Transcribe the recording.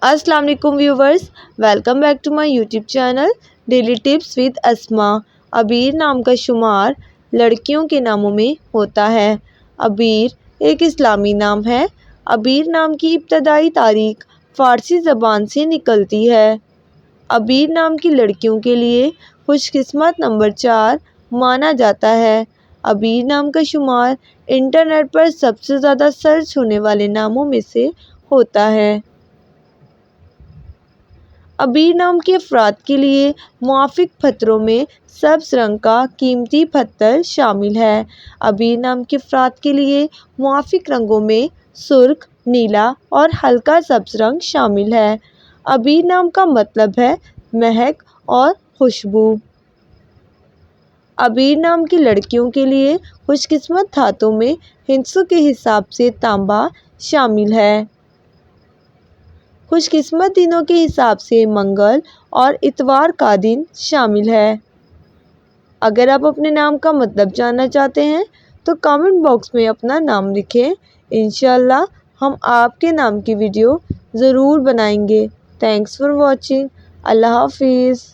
अस्सलाम वालेकुम viewers, welcome back to my YouTube channel daily tips with Asma. Abir नाम का शुमार लड़कियों के नामों में होता है। अबीर एक इस्लामी नाम है। अबीर नाम की इब्तदाई तारीख फ़ारसी ज़बान से निकलती है। अबीर नाम की लड़कियों के लिए खुशकिस्मत नंबर 4 माना जाता है। अबीर नाम का शुमार इंटरनेट पर सबसे ज़्यादा सर्च होने वाले नामों में से होता है। अबीर नाम के अफराद के लिए मुआफ़िक पत्थरों में सब्ज़ रंग का कीमती पत्थर शामिल है। अबीर नाम के अफराद के लिए मुआफ़िक रंगों में सुर्ख, नीला और हल्का सब्ज़ रंग शामिल है। अबीर नाम का मतलब है महक और खुशबू। अबीर नाम की लड़कियों के लिए खुशकिस्मत धातों में हिस्सों के हिसाब से तांबा शामिल है। खुशकिस्मत दिनों के हिसाब से मंगल और इतवार का दिन शामिल है। अगर आप अपने नाम का मतलब जानना चाहते हैं तो कमेंट बॉक्स में अपना नाम लिखें। इंशाअल्लाह हम आपके नाम की वीडियो ज़रूर बनाएंगे। Thanks for watching. अल्लाह हाफिज़।